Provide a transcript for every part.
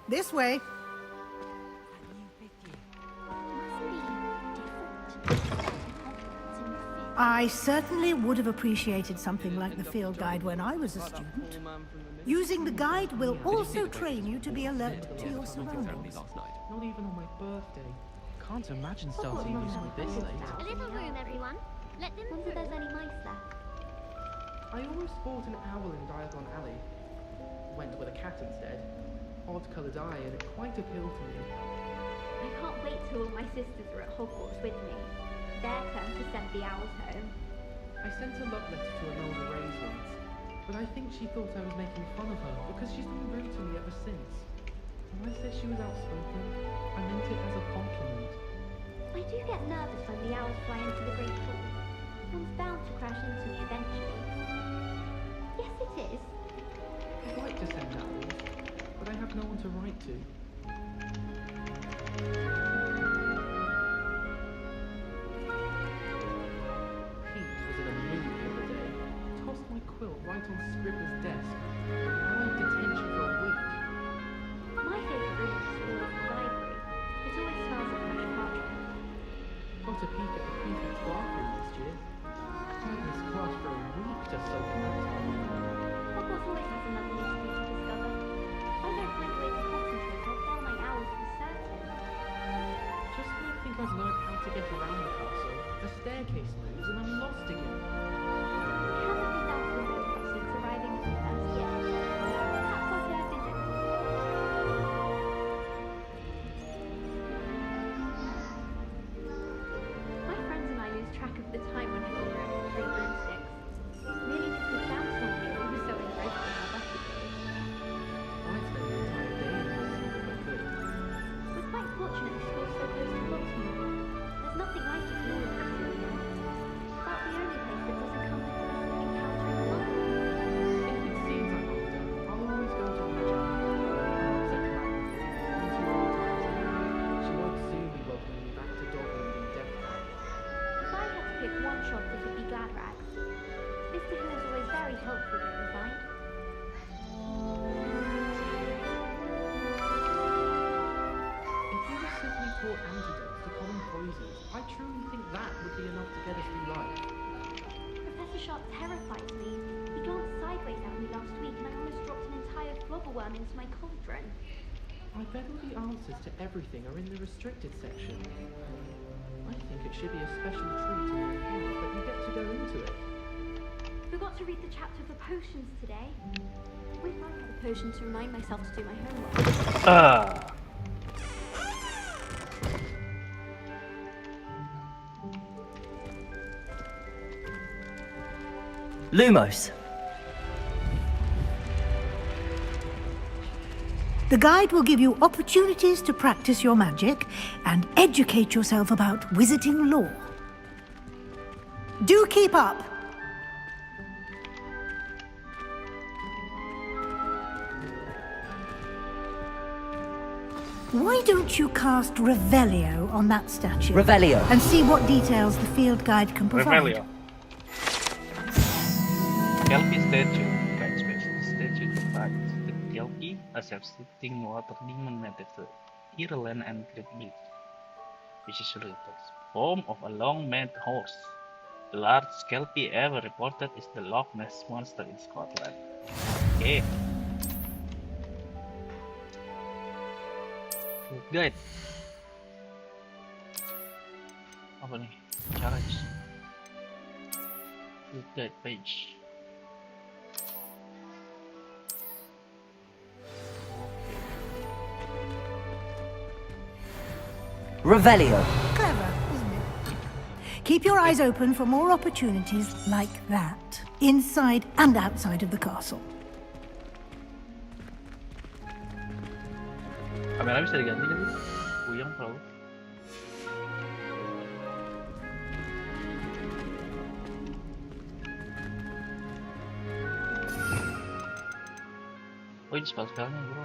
This way. I certainly would have appreciated something like the field guide when I was a student. Using the guide will also train you to be alert to your surroundings. Not even on my birthday. Can't imagine starting using this late. A little room, everyone. Let them wonder if there's any mice left. I almost bought an owl in Diagon Alley. Went with a cat instead. Odd-coloured eye, and it quite appealed to me. I can't wait till all my sisters are at Hogwarts with me. Their turn to send the owls home. I sent a love letter to Imelda Reyes once, but I think she thought I was making fun of her because she's been rude to me ever since. When I said she was outspoken, I meant it as a compliment. I do get nervous when the owls fly into the Great Hall. One's bound to crash into me eventually. Yes, it is. I'd like to send owls, but I have no one to write to. Pete was in a mood the other day. Tossed my quilt right on Scribbler's desk. Now I'm in detention for a week. My favourite room is the library. It always smells of fresh parchment. Got a peek at the prefect's bathroom last year. I'd missed class for a week just soaking that time. Hogwarts always has another mystery to discover. I don't find a way to concentrate or tell my owls for certain. Just when I think I've learned how to get around the castle, the staircase moves and I'm lost again. I haven't been down to the Pottah since arriving at the first year. Perhaps I'll go visit. My friends and I lose track of the time when I go around with 3 broomsticks. Nearly missed the dance one year, we were so engrossed in our bucket. I'd spend the entire day in the castle if I could. We're quite fortunate the school's so close to Baltimore. There's nothing like it in all of Britain. About the only place that doesn't come with the risk of encountering a monster. If it seems I'm older, I'll always go to Regina. Except Maggie, one too old to visit. She won't soon be welcoming me back to Dogwood in Death Trap. If I had to pick one shop, it would be Glad Rags. Mr. Hill is always very helpful, don't you find? If we were simply taught antidotes to common poisons, I truly think that would be enough to get us through life. Professor Sharp terrifies me. He glanced sideways at me last week and I almost dropped an entire flobberworm into my cauldron. I bet all the answers to everything are in the restricted section. I think it should be a special treat in your house that you get to go into it. Forgot to read the chapter for potions today. Wish I had a potion to remind myself to do my homework. Lumos. The guide will give you opportunities to practice your magic and educate yourself about wizarding lore. Do keep up! Why don't you cast Revelio on that statue? Revelio. And see what details the field guide can provide. Revelio. Kelpie statue. Guide special statue depicts the Kelpie as a sitting water demon native to Ireland and Great Britain, which is really the form of a long-maned horse. The largest Kelpie ever reported is the Loch Ness Monster in Scotland. Okay. Guide. Apa nih? Challenge. Guide page. Revelio. Clever, isn't it? Keep your eyes open for more opportunities like that, inside and outside of the castle. Kamera bisa diganti kan? Puyeng terlalu. Oh ini spell-spellnya bro.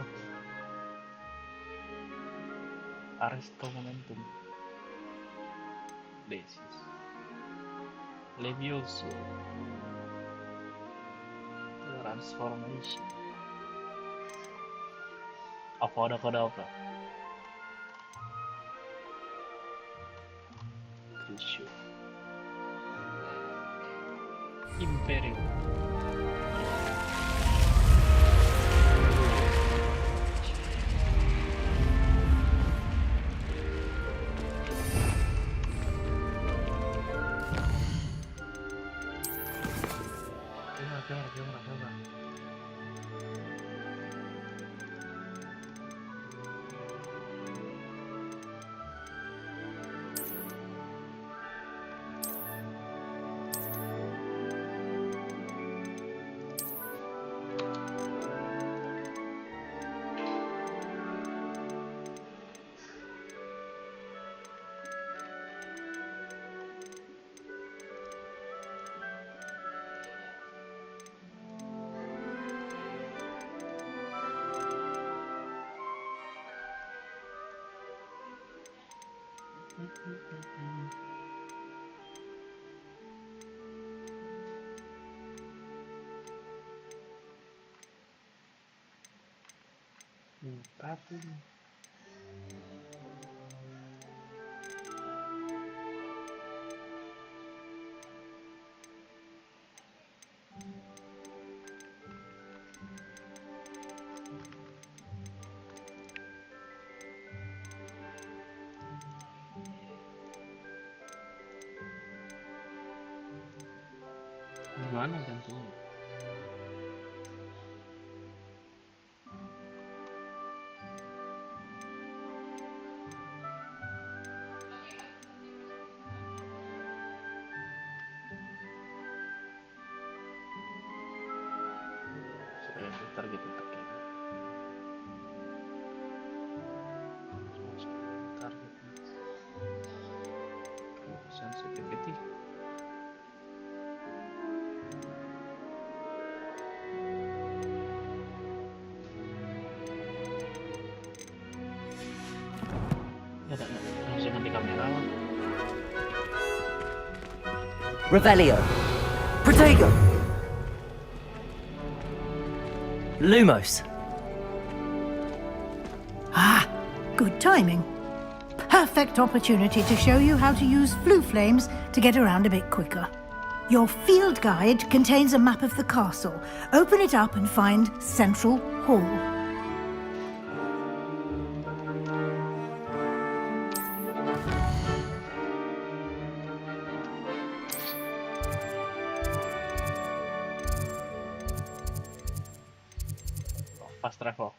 Arresto momentum. Basis. Levioso. Transformation. Avada-kedavra. Crucio. Imperium. Gimana? Tapi gimana gantungnya? Target terkini. Target sensitivity. Ya tak langsung ganti kamera lah. Revelio. Protego. Lumos. Ah, good timing. Perfect opportunity to show you how to use flue flames to get around a bit quicker. Your field guide contains a map of the castle. Open it up and find Central Hall. Fast travel.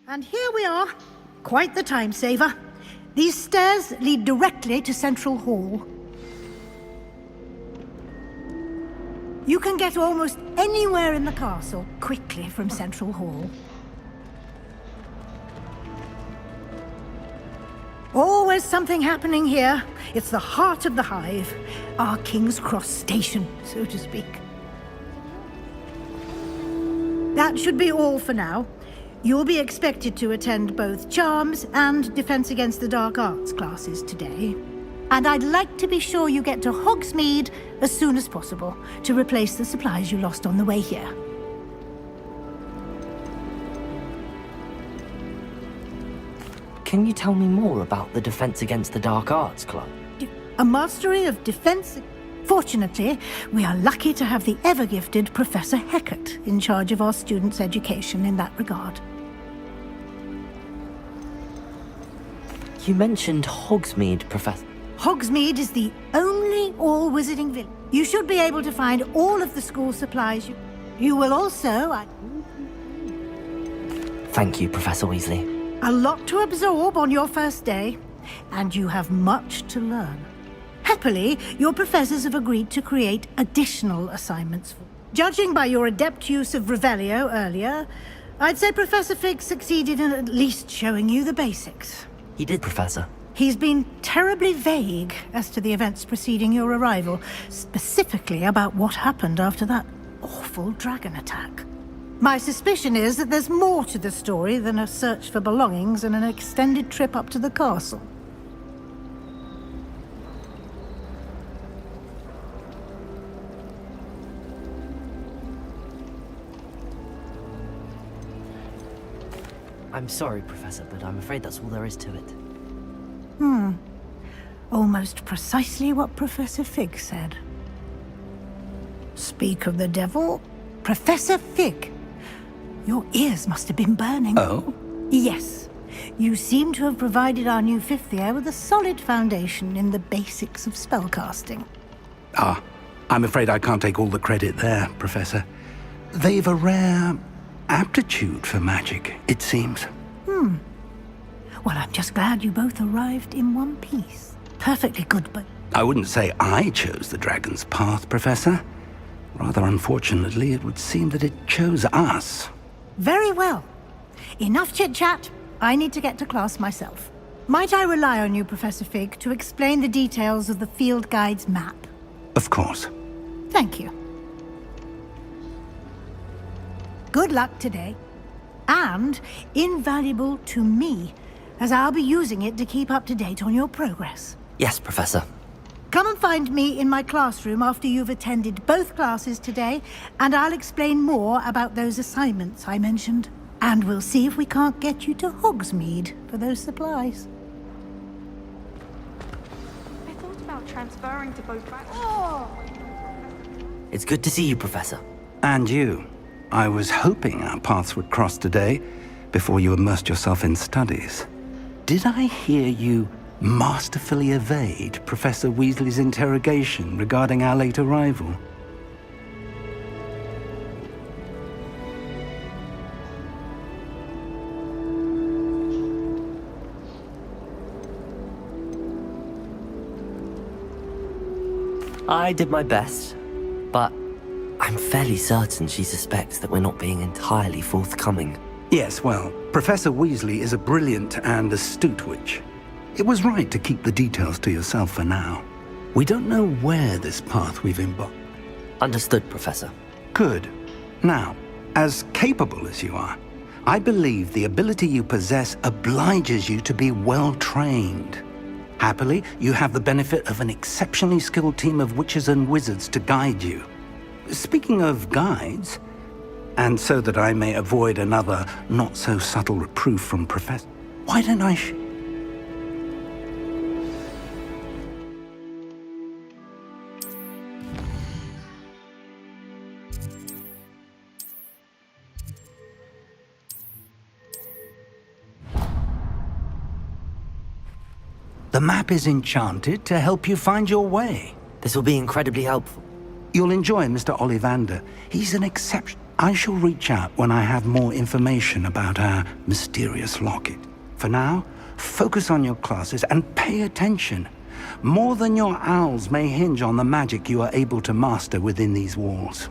And here we are. Quite the time saver. These stairs lead directly to Central Hall. You can get almost anywhere in the castle quickly from Central Hall. Always something happening here. It's the heart of the hive. Our King's Cross station, so to speak. That should be all for now. You'll be expected to attend both Charms and Defense Against the Dark Arts classes today. And I'd like to be sure you get to Hogsmeade as soon as possible to replace the supplies you lost on the way here. Can you tell me more about the Defense Against the Dark Arts Club? A mastery of defense... Fortunately, we are lucky to have the ever-gifted Professor Hecat in charge of our students' education in that regard. You mentioned Hogsmeade, Professor. Hogsmeade is the only all-wizarding village. You should be able to find all of the school supplies you will also... Thank you, Professor Weasley. A lot to absorb on your first day, and you have much to learn. Happily, your professors have agreed to create additional assignments. Judging by your adept use of Revelio earlier, I'd say Professor Fig succeeded in at least showing you the basics. He did, Professor. He's been terribly vague as to the events preceding your arrival, specifically about what happened after that awful dragon attack. My suspicion is that there's more to the story than a search for belongings and an extended trip up to the castle. I'm sorry, Professor, but I'm afraid that's all there is to it. Almost precisely what Professor Fig said. Speak of the devil, Professor Fig. Your ears must have been burning. Oh? Yes. You seem to have provided our new fifth year with a solid foundation in the basics of spellcasting. Ah, I'm afraid I can't take all the credit there, Professor. They've a rare aptitude for magic, it seems. Well, I'm just glad you both arrived in one piece. Perfectly good, but... I wouldn't say I chose the dragon's path, Professor. Rather unfortunately, it would seem that it chose us. Very well. Enough chit-chat. I need to get to class myself. Might I rely on you, Professor Fig, to explain the details of the field guide's map? Of course. Thank you. Good luck today. And invaluable to me, as I'll be using it to keep up to date on your progress. Yes, Professor. Come and find me in my classroom after you've attended both classes today, and I'll explain more about those assignments I mentioned. And we'll see if we can't get you to Hogsmeade for those supplies. I thought about transferring to both back. It's good to see you, Professor. And you. I was hoping our paths would cross today, before you immersed yourself in studies. Did I hear you masterfully evade Professor Weasley's interrogation regarding our late arrival? I did my best, but I'm fairly certain she suspects that we're not being entirely forthcoming. Yes, well, Professor Weasley is a brilliant and astute witch. It was right to keep the details to yourself for now. We don't know where this path we've embarked. Understood, Professor. Good. Now, as capable as you are, I believe the ability you possess obliges you to be well-trained. Happily, you have the benefit of an exceptionally skilled team of witches and wizards to guide you. Speaking of guides, and so that I may avoid another not-so-subtle reproof from Professor, why don't I The map is enchanted to help you find your way. This will be incredibly helpful. You'll enjoy Mr. Ollivander. He's an exception. I shall reach out when I have more information about our mysterious locket. For now, focus on your classes and pay attention. More than your owls may hinge on the magic you are able to master within these walls.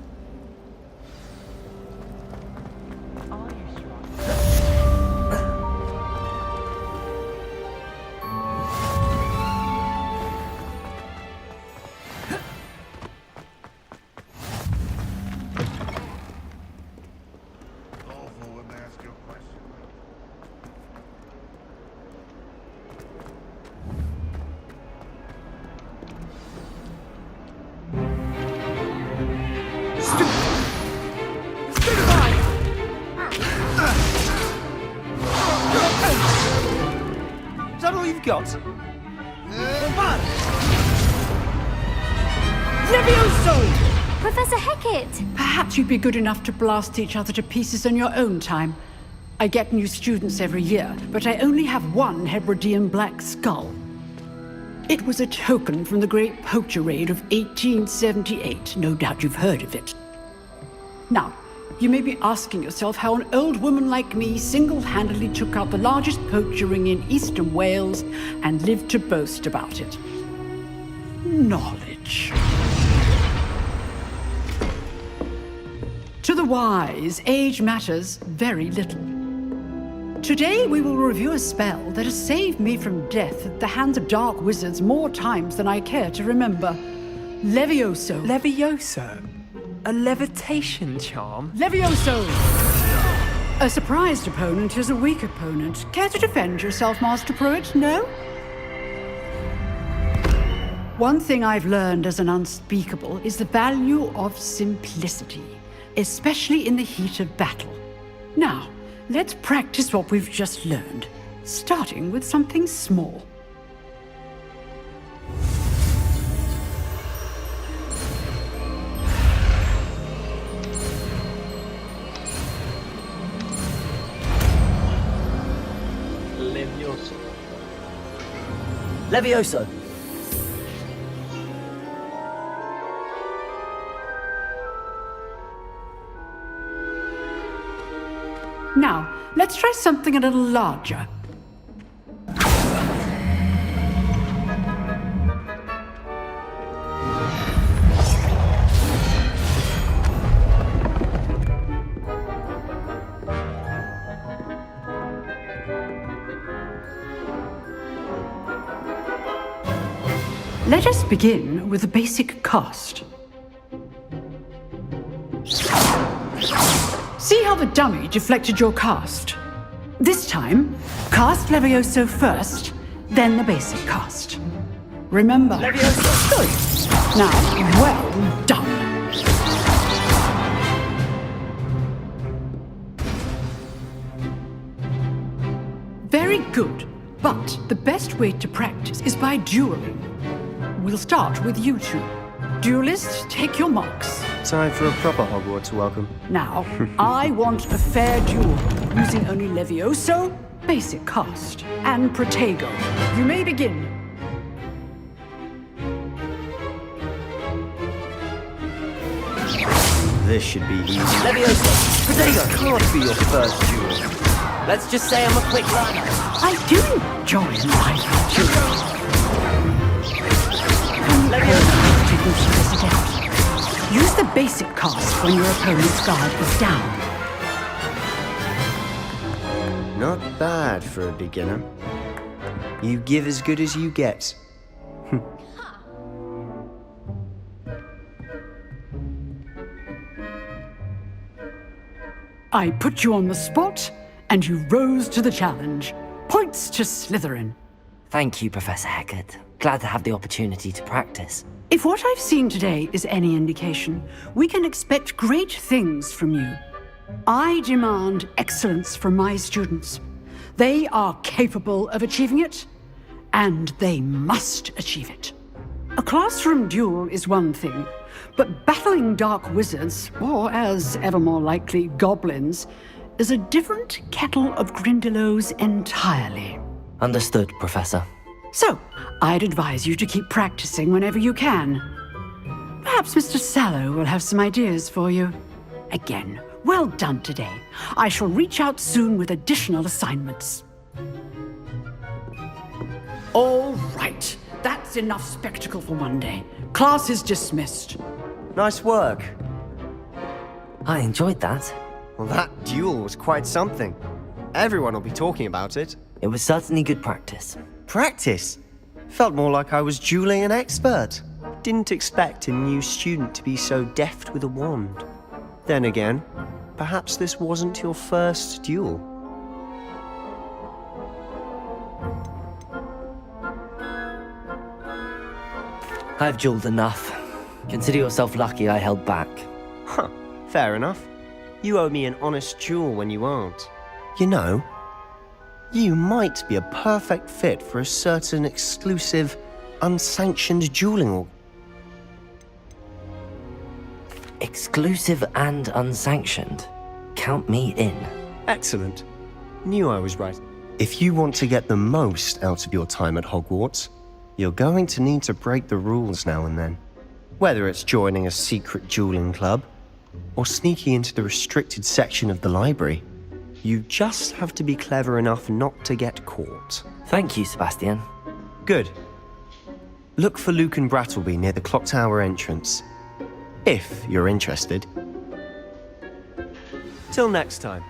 Are you sure? Is that all you've got? Levioso! Professor Hecat! Perhaps you'd be good enough to blast each other to pieces in your own time. I get new students every year, but I only have one Hebridean black skull. It was a token from the Great Poacher Raid of 1878. No doubt you've heard of it. Now, you may be asking yourself how an old woman like me single-handedly took out the largest poacher ring in eastern Wales and lived to boast about it. Knowledge. To the wise, age matters very little. Today we will review a spell that has saved me from death at the hands of dark wizards more times than I care to remember. Levioso. Levioso? A levitation charm? Levioso! A surprised opponent is a weak opponent. Care to defend yourself, Master Pruitt? No? One thing I've learned as an unspeakable is the value of simplicity, especially in the heat of battle. Now, let's practice what we've just learned, starting with something small. Levioso. Levioso! Now, let's try something a little larger. Let us begin with the basic cast. See how the dummy deflected your cast? This time, cast Levioso first, then the basic cast. Remember. Levioso! Good. Now, well done. Very good. But the best way to practice is by dueling. We'll start with you two. Duelists, take your marks. Time for a proper Hogwarts welcome. Now, I want a fair duel, using only Levioso, basic cast, and Protego. You may begin. This should be easy. Levioso! This can't be your first duel. Let's just say I'm a quick learner. I do enjoy lively duels. Didn't stress it out. Use the basic cast when your opponent's guard is down. Not bad for a beginner. You give as good as you get. I put you on the spot, and you rose to the challenge. Points to Slytherin. Thank you, Professor Hecat. Glad to have the opportunity to practice. If what I've seen today is any indication, we can expect great things from you. I demand excellence from my students. They are capable of achieving it, and they must achieve it. A classroom duel is one thing, but battling dark wizards, or as ever more likely, goblins, is a different kettle of Grindylows entirely. Understood, Professor. So, I'd advise you to keep practicing whenever you can. Perhaps Mr. Sallow will have some ideas for you. Again, well done today. I shall reach out soon with additional assignments. All right, that's enough spectacle for one day. Class is dismissed. Nice work. I enjoyed that. Well, that duel was quite something. Everyone will be talking about it. It was certainly good practice. Practice? Felt more like I was dueling an expert. Didn't expect a new student to be so deft with a wand. Then again, perhaps this wasn't your first duel. I've dueled enough. Consider yourself lucky I held back. Huh, fair enough. You owe me an honest duel when you aren't. You know, you might be a perfect fit for a certain exclusive, unsanctioned dueling Exclusive and unsanctioned. Count me in. Excellent. Knew I was right. If you want to get the most out of your time at Hogwarts, You're going to need to break the rules now and then. Whether it's joining a secret dueling club, or sneaking into the restricted section of the library. You just have to be clever enough not to get caught. Thank you, Sebastian. Good. Look for Luke and Brattleby near the clock tower entrance. If you're interested. Till next time.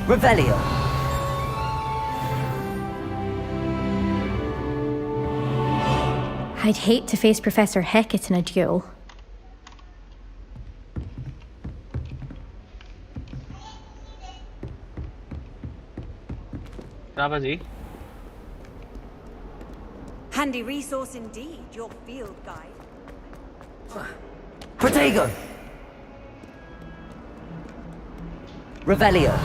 Revelio. I'd hate to face Professor Hecat in a duel. Kenapa sih? Handy resource indeed, your field guide. Protego. Revelio.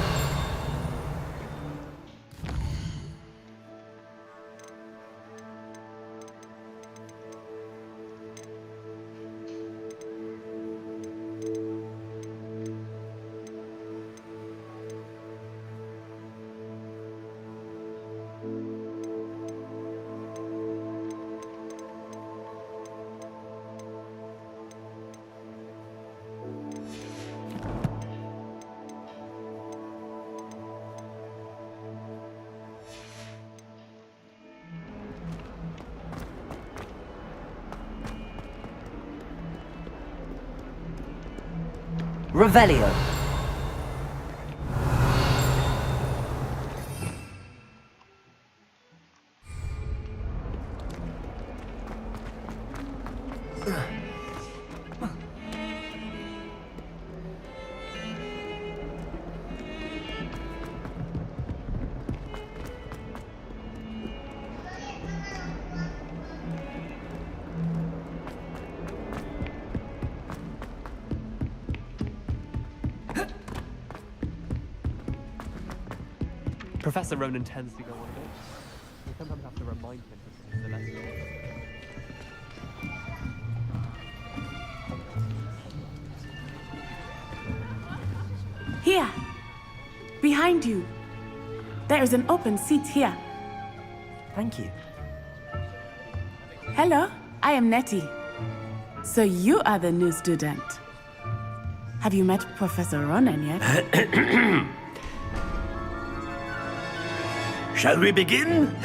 Revelio. Professor Ronan tends to go on a bit. We sometimes have to remind him to the lesson. Here! Behind you! There is an open seat here. Thank you. Hello, I am Nettie. So you are the new student. Have you met Professor Ronan yet? Shall we begin?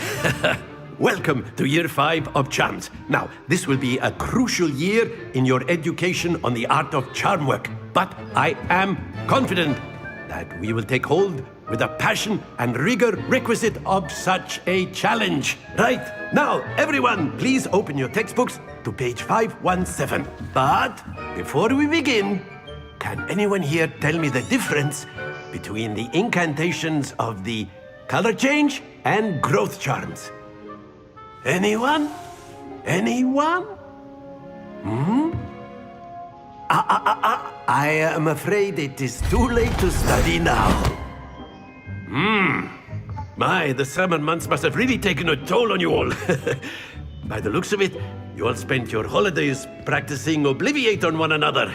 Welcome to Year 5 of Charms. Now, this will be a crucial year in your education on the art of charm work. But I am confident that we will take hold with the passion and rigor requisite of such a challenge. Right, now, everyone, please open your textbooks to page 517. But before we begin, can anyone here tell me the difference between the incantations of the color change and growth charms? Anyone? Anyone? I am afraid it is too late to study now. My, the summer months must have really taken a toll on you all. By the looks of it, you all spent your holidays practicing Obliviate on one another.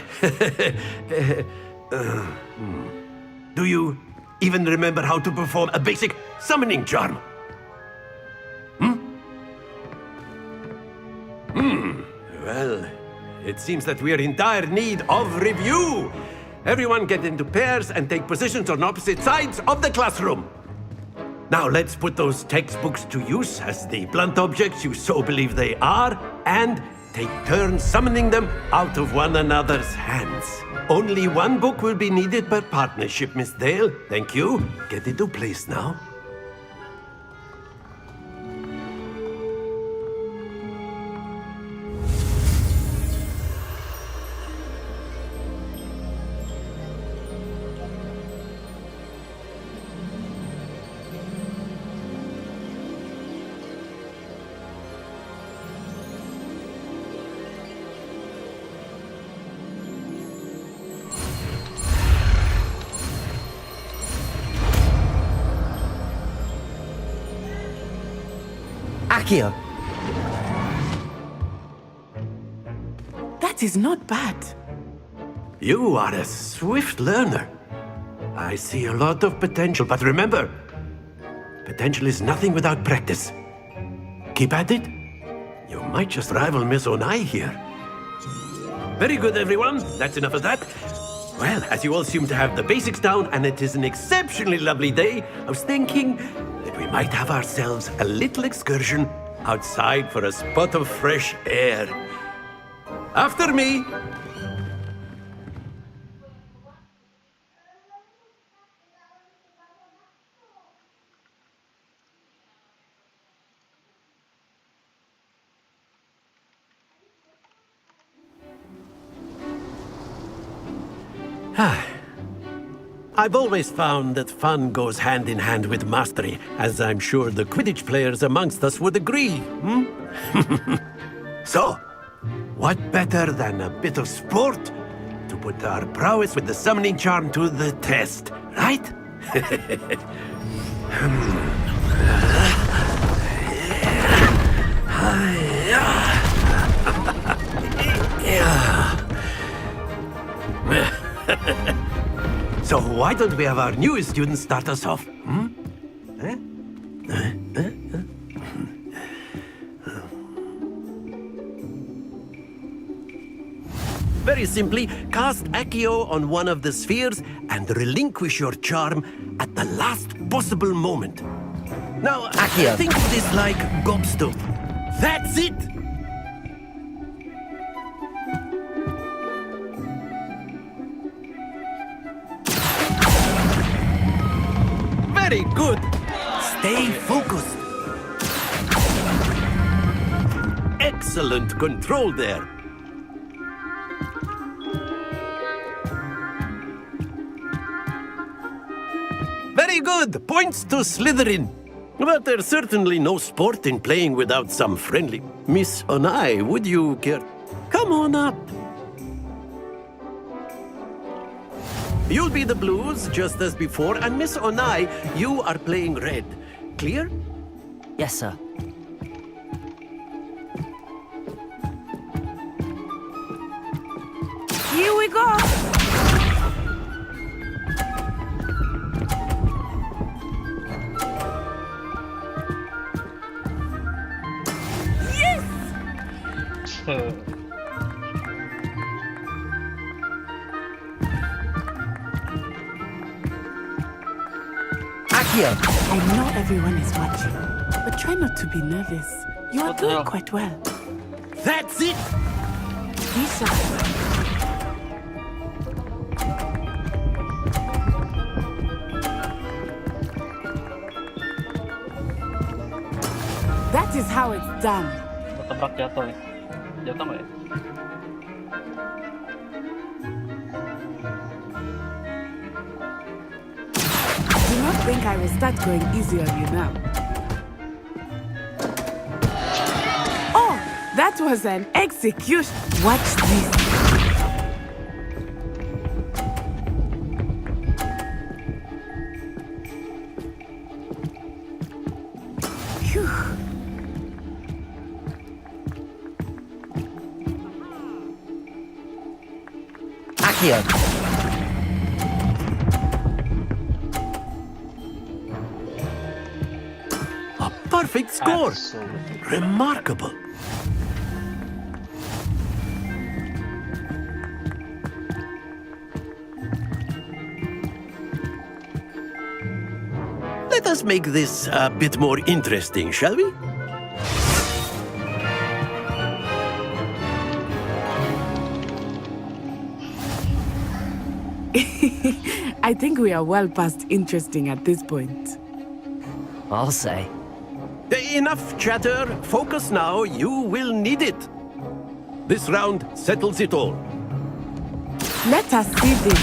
Do you even remember how to perform a basic summoning charm? Well, it seems that we are in dire need of review. Everyone get into pairs and take positions on opposite sides of the classroom. Now let's put those textbooks to use as the blunt objects you so believe they are, and take turns summoning them out of one another's hands. Only one book will be needed per partnership, Miss Dale. Thank you. Get into place now. Accio. That is not bad. You are a swift learner. I see a lot of potential, but remember, Potential is nothing without practice. Keep at it. You might just rival Miss Onai here. Very good, everyone. That's enough of that. Well, as you all seem to have the basics down, and it is an exceptionally lovely day, I was thinking that we might have ourselves a little excursion outside for a spot of fresh air. After me. I've always found that fun goes hand in hand with mastery, as I'm sure the Quidditch players amongst us would agree. So, what better than a bit of sport to put our prowess with the summoning charm to the test, right? So why don't we have our newest student start us off? Very simply, cast Accio on one of the spheres and relinquish your charm at the last possible moment. Now, Accio. think of this like gobstone. That's it! Very good. Stay focused. Excellent control there. Very good. Points to Slytherin. But there's certainly no sport in playing without some friendly. Miss Onai, would you care? Come on up. You'll be the blues, just as before, and Miss Onai, you are playing red. Clear? Yes, sir. Here we go! Accio! I know everyone is watching, but try not to be nervous. You are What the doing hell? quite well. That's it! Be sharp. That is how it's done. Ketebrak jatuh ya. Jatuh nggak ya? Do not think I will start going easy on you now. Oh, that was an execution. Watch this. Phew. Accio! A perfect score! Absolutely. Remarkable. Let us make this a bit more interesting, shall we? I think we are well past interesting at this point. I'll say. Enough chatter. Focus now. You will need it. This round settles it all. Let us see this.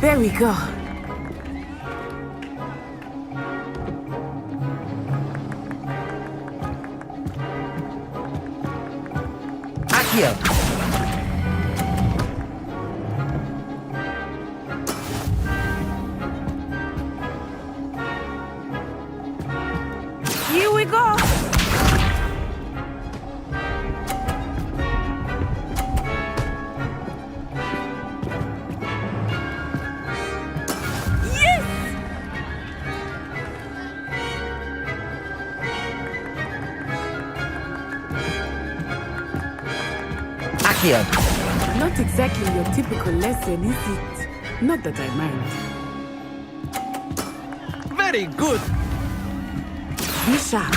There we go. Accio! Here we go. Accio. Not exactly your typical lesson, is it? Not that I mind. Very good. Be sharp.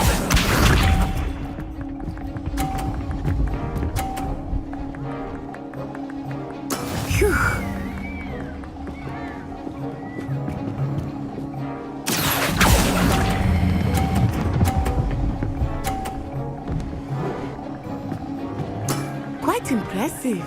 Phew. Quite impressive.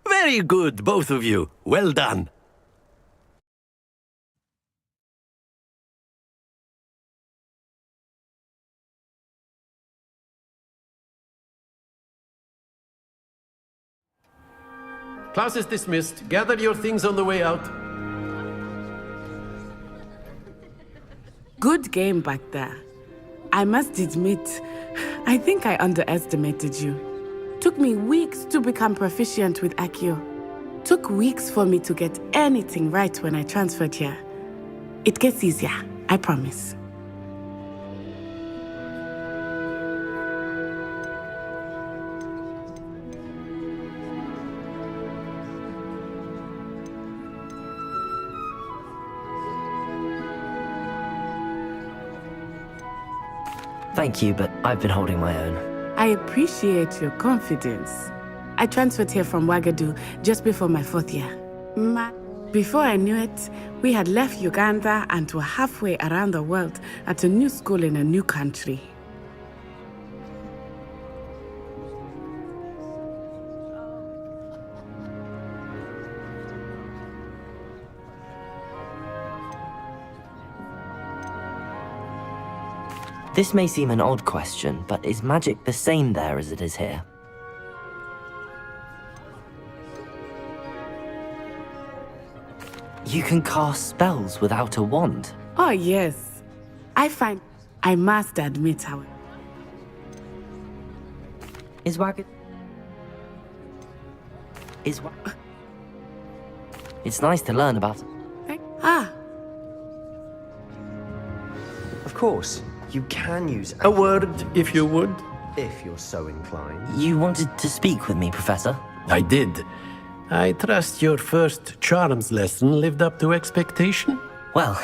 Very good, both of you. Well done. Class is dismissed. Gather your things on the way out. Good game back there. I must admit, I think I underestimated you. Took me weeks to become proficient with Accio. Took weeks for me to get anything right when I transferred here. It gets easier, I promise. Thank you, but I've been holding my own. I appreciate your confidence. I transferred here from Ouagadougou just before my 4th year. Before I knew it, we had left Uganda and were halfway around the world at a new school in a new country. This may seem an odd question, but is magic the same there as it is here? You can cast spells without a wand. Oh, yes. I must admit, however. Is It's nice to learn about it. Of course, you can use A word, if you would. if you're so inclined. You wanted to speak with me, Professor? I did. I trust your first charms lesson lived up to expectation? Well,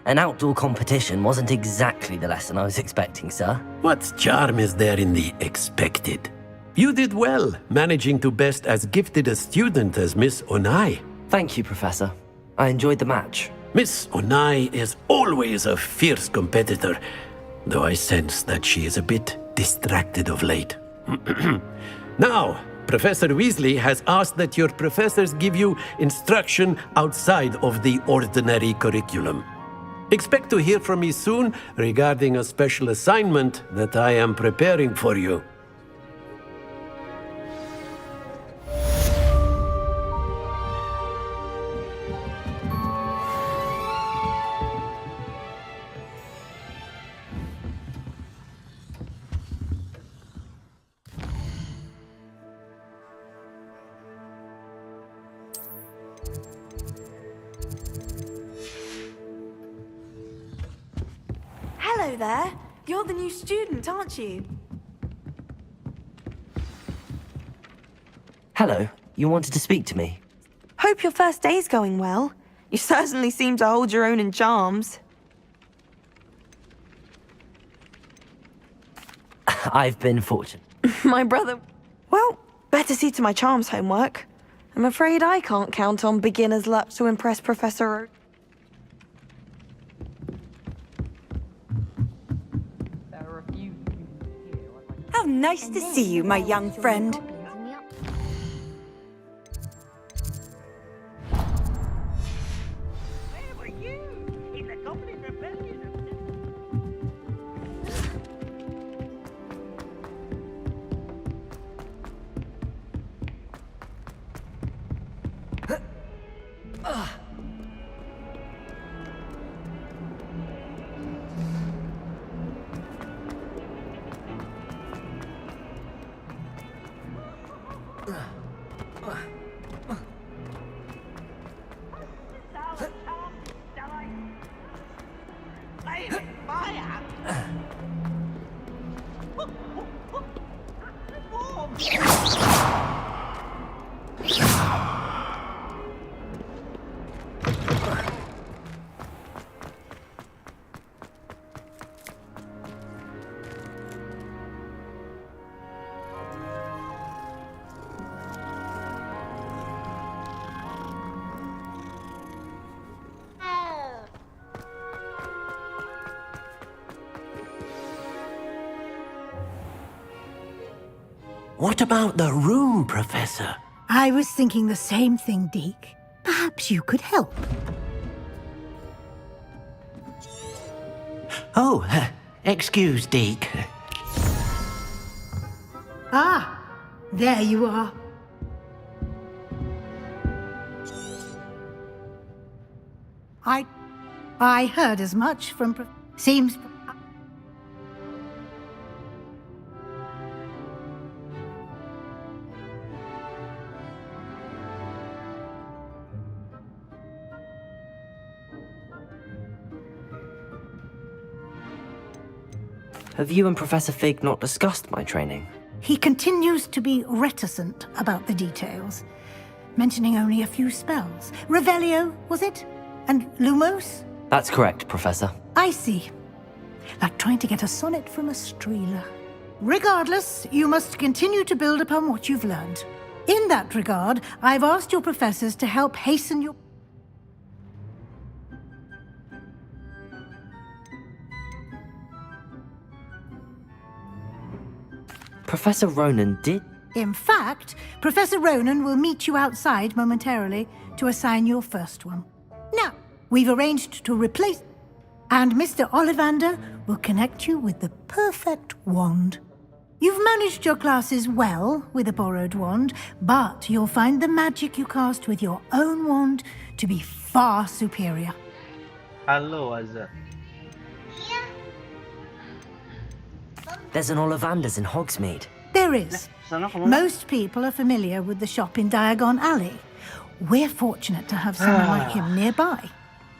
an outdoor competition wasn't exactly the lesson I was expecting, sir. What charm is there in the expected? You did well, managing to best as gifted a student as Miss Onai. Thank you, Professor. I enjoyed the match. Miss Onai is always a fierce competitor, though I sense that she is a bit distracted of late. Now, Professor Weasley has asked that your professors give you instruction outside of the ordinary curriculum. Expect to hear from me soon regarding a special assignment that I am preparing for you. Hello there. You're the new student, aren't you? Hello, you wanted to speak to me? Hope your first day's going well. You certainly seem to hold your own in charms. I've been fortunate. My brother... Well, better see to my charms homework. I'm afraid I can't count on beginner's luck to impress Professor... How nice to see you, my young friend. What about the room, Professor? I was thinking the same thing, Deke. Perhaps you could help. Oh, excuse, Deke. Ah, there you are. I heard as much from seems. Have you and Professor Fig not discussed my training? He continues to be reticent about the details, mentioning only a few spells. Revelio, was it? And Lumos? That's correct, Professor. I see. Like trying to get a sonnet from a streeler. Regardless, you must continue to build upon what you've learned. In that regard, I've asked your professors to help hasten your... Professor Ronan did... In fact, Professor Ronan will meet you outside momentarily to assign your first one. Now, we've arranged to replace... And Mr. Ollivander will connect you with the perfect wand. You've managed your classes well with a borrowed wand, but you'll find the magic you cast with your own wand to be far superior. Halo, Azza. There's an Ollivander's in Hogsmeade. There is. Most people are familiar with the shop in Diagon Alley. We're fortunate to have someone like him nearby.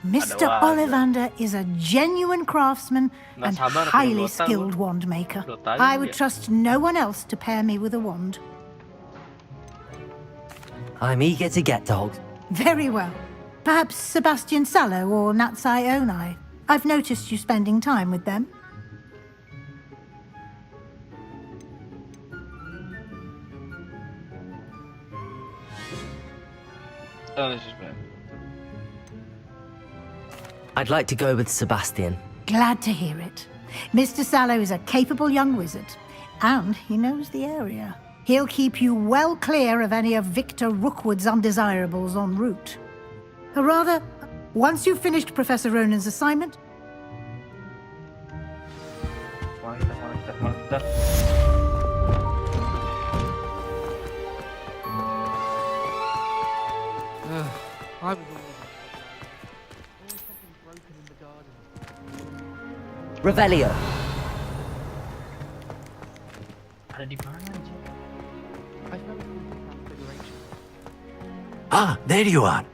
Mr. Ollivander is a genuine craftsman and highly skilled wand maker. I would trust no one else to pair me with a wand. I'm eager to get to Hogsmeade. Very well. Perhaps Sebastian Sallow or Natsai Onai. I've noticed you spending time with them. Oh, this is bad. I'd like to go with Sebastian. Glad to hear it. Mr. Sallow is a capable young wizard, and he knows the area. He'll keep you well clear of any of Victor Rookwood's undesirables en route. Or rather, once you've finished Professor Ronan's assignment... I was always something broken in the garden. Revelio. Ada di mana anjing? I found it in the configuration. Ah, there you are.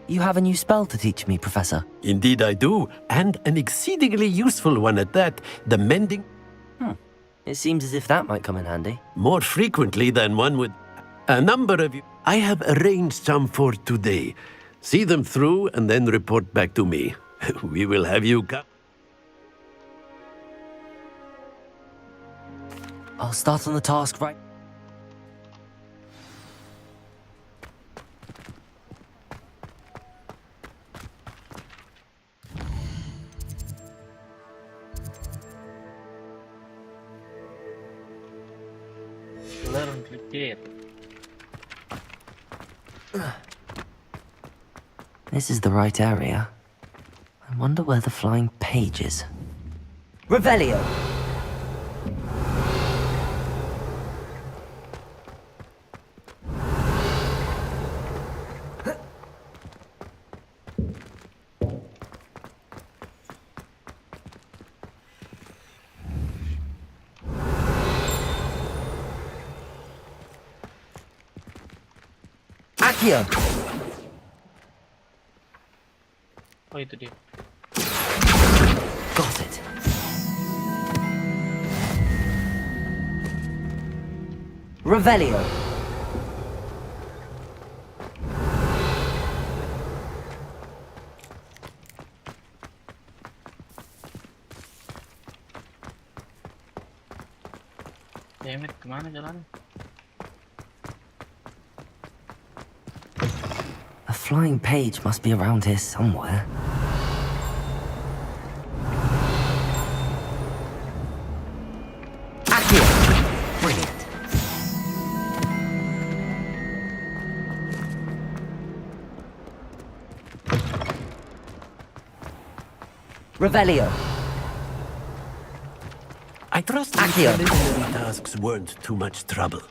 You have a new spell to teach me, Professor. Indeed I do, and an exceedingly useful one at that, the mending... It seems as if that might come in handy. More frequently than one would... A number of you... I have arranged some for today. See them through and then report back to me. We will have you come... I'll start on the task right... Learn to get. This is the right area. I wonder where the flying page is. Revelio! Accio! Oh, itu dia. Revelio. Damn it, kemana jalan? A flying page must be around here somewhere. Accio! Brilliant. Revelio. I trust the Accio. preliminary tasks weren't too much trouble.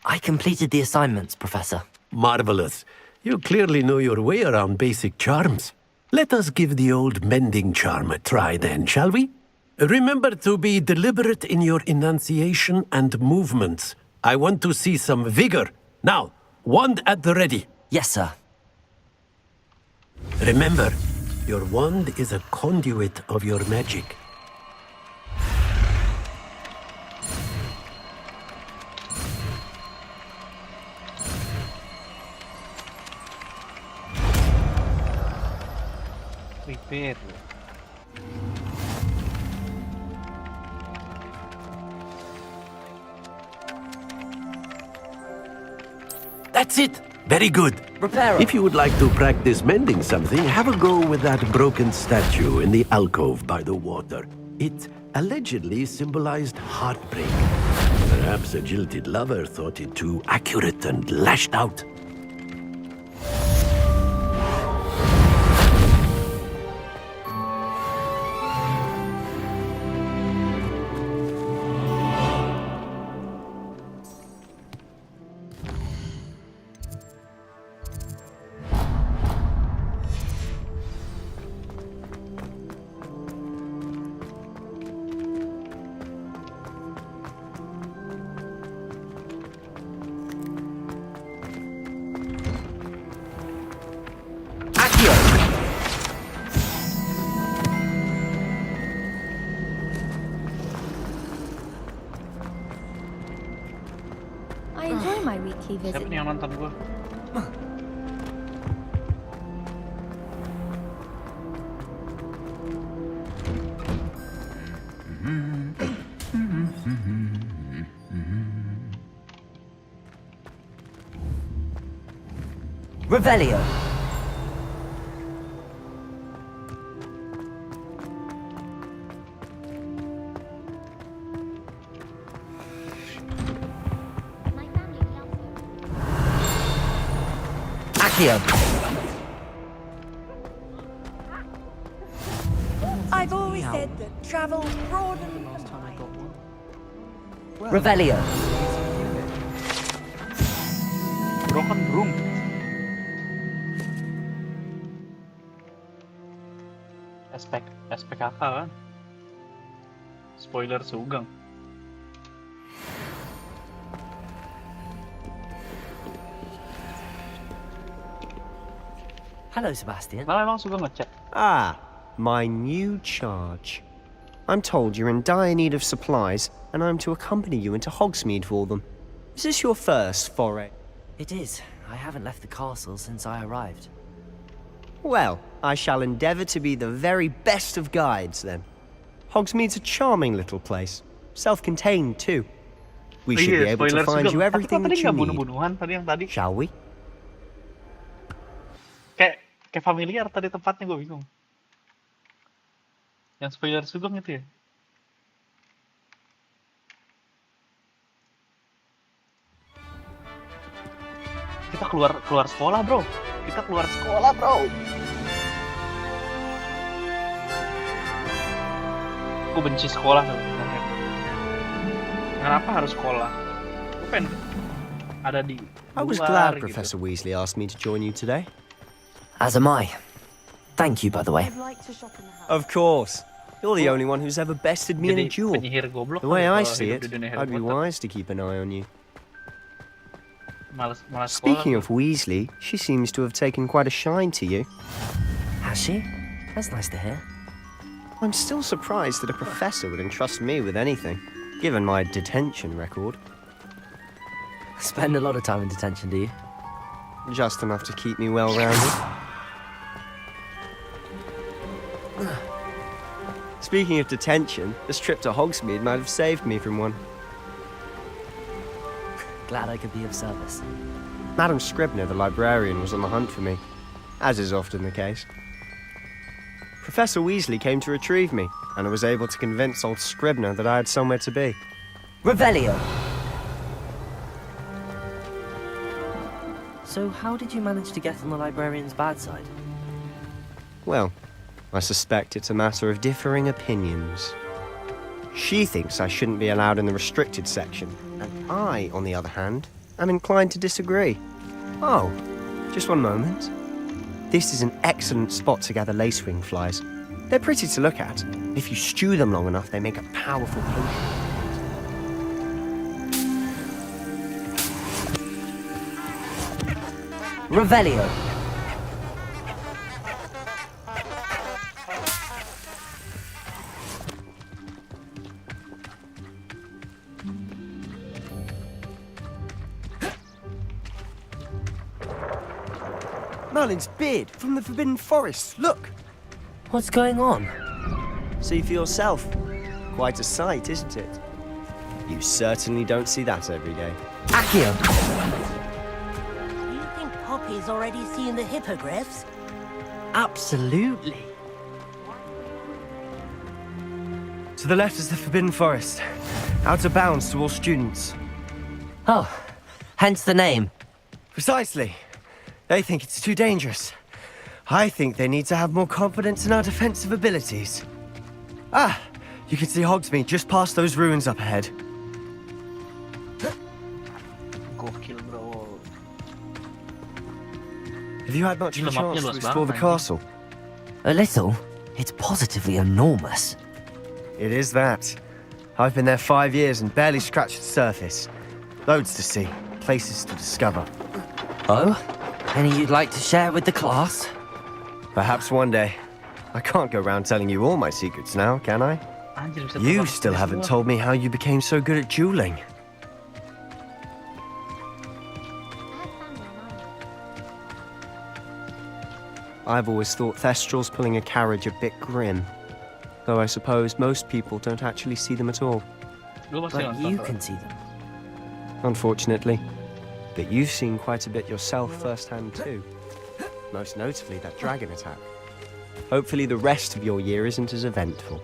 I completed the assignments, Professor. Marvelous. You clearly know your way around basic charms. Let us give the old mending charm a try then, shall we? Remember to be deliberate in your enunciation and movements. I want to see some vigor. Now, wand at the ready. Yes, sir. Remember, your wand is a conduit of your magic. Prepare. That's it. Very good. Reparo. If you would like to practice mending something, have a go with that broken statue in the alcove by the water. It allegedly symbolized heartbreak. Perhaps a jilted lover thought it too accurate and lashed out. I enjoy my weekly visit. Siapa nih yang nonton gua? Revelio. My family loves you. Accio. I've always said that travel broadens. Last time I got one. Revelio. Broken broom. SPKK kan? Spoiler Sugeng. Hello, Sebastian. Nah, emang Sugeng ngechat. Ah, my new charge. I'm told you're in dire need of supplies, and I'm to accompany you into Hogsmeade for them. Is this your first foray? It is. I haven't left the castle since I arrived. Well, I shall endeavour to be the very best of guides, then. Hogsmeade's a charming little place. Self-contained, too. We should be able to find you everything that you need. Bunuh-bunuhan tadi yang tadi. Shall we? Kayak familiar tadi tempatnya, gue bingung. Yang spoiler Sugeng itu ya? Kita keluar sekolah, bro. Kita keluar sekolah, bro. Gue benci sekolah sebenarnya. Kenapa harus sekolah? Gue pengen ada di I was luar, glad gitu. Professor Weasley asked me to join you today. As am I. Thank you, by the way. I'd like to shop in the house. Of course. You're the only one who's ever bested me in a Jadi duel. penyihir goblok. The way kalau I see hidup it, di dunia Harry I'd be Potter. wise to keep an eye on you. Malas sekolah. Speaking of Weasley, she seems to have taken quite a shine to you. Has she? That's nice to hear. I'm still surprised that a professor would entrust me with anything. given my detention record. Spend a lot of time in detention, do you? Just enough to keep me well-rounded. Speaking of detention, this trip to Hogsmeade might have saved me from one. Glad I could be of service. Madam Scribner, the librarian, was on the hunt for me, as is often the case. Professor Weasley came to retrieve me, and I was able to convince old Scribner that I had somewhere to be. Revelio! So how did you manage to get on the librarian's bad side? Well, I suspect it's a matter of differing opinions. She thinks I shouldn't be allowed in the restricted section, and I, on the other hand, am inclined to disagree. Oh, just one moment. This is an excellent spot to gather lacewing flies. They're pretty to look at. If you stew them long enough, they make a powerful potion. Revelio! Merlin's beard from the Forbidden Forest, look! What's going on? See for yourself. Quite a sight, isn't it? You certainly don't see that every day. Accio! You think Poppy's already seen the hippogriffs? Absolutely. To the left is the Forbidden Forest. Out of bounds to all students. Oh, hence the name. Precisely. They think it's too dangerous. I think they need to have more confidence in our defensive abilities. Ah, you can see Hogsmeade just past those ruins up ahead. Gokil, bro. Have you had much of a Mapnya chance to luas explore the banget, castle? A little. It's positively enormous. It is that. I've been there 5 years and barely scratched the surface. Loads to see, places to discover. Oh? Any you'd like to share with the class? Perhaps one day. I can't go round telling you all my secrets now, can I? Anjir, bisa You terbang still dari haven't semua. told me how you became so good at dueling. I have family in Ireland. I've always thought Thestrals pulling a carriage a bit grim. Though I suppose most people don't actually see them at all. Lu pasti But nonton, you bro. can see them. Unfortunately. But you've seen quite a bit yourself firsthand too. Most notably that dragon attack. Hopefully the rest of your year isn't as eventful.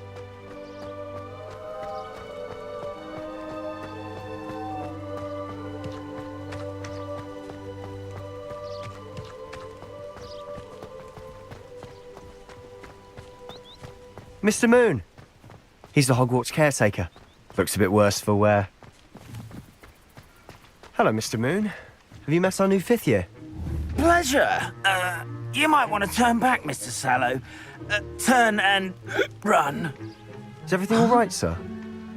Mr. Moon! He's the Hogwarts caretaker. Looks a bit worse for wear. Hello, Mr. Moon. Have you met our new 5th year? Pleasure. You might want to turn back, Mr. Sallow. Turn and run. Is everything all right, sir?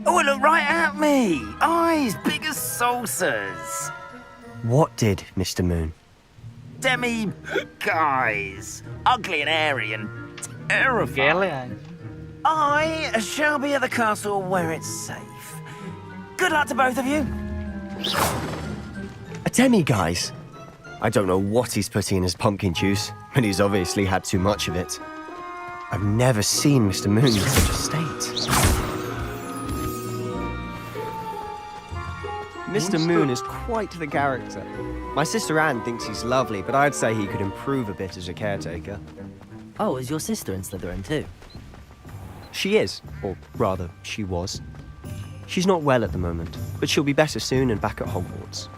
Oh, look right at me. Eyes big as saucers. What did, Mr. Moon? Demi guys. Ugly and airy and terrifying. Gele, anjir. I shall be at the castle where it's safe. Good luck to both of you. A demi, guys. I don't know what he's putting in his pumpkin juice, but he's obviously had too much of it. I've never seen Mr. Moon in such a state. Mr. Moon is quite the character. My sister Anne thinks he's lovely, but I'd say he could improve a bit as a caretaker. Oh, is your sister in Slytherin too? She is, or rather, she was. She's not well at the moment, but she'll be better soon and back at Hogwarts.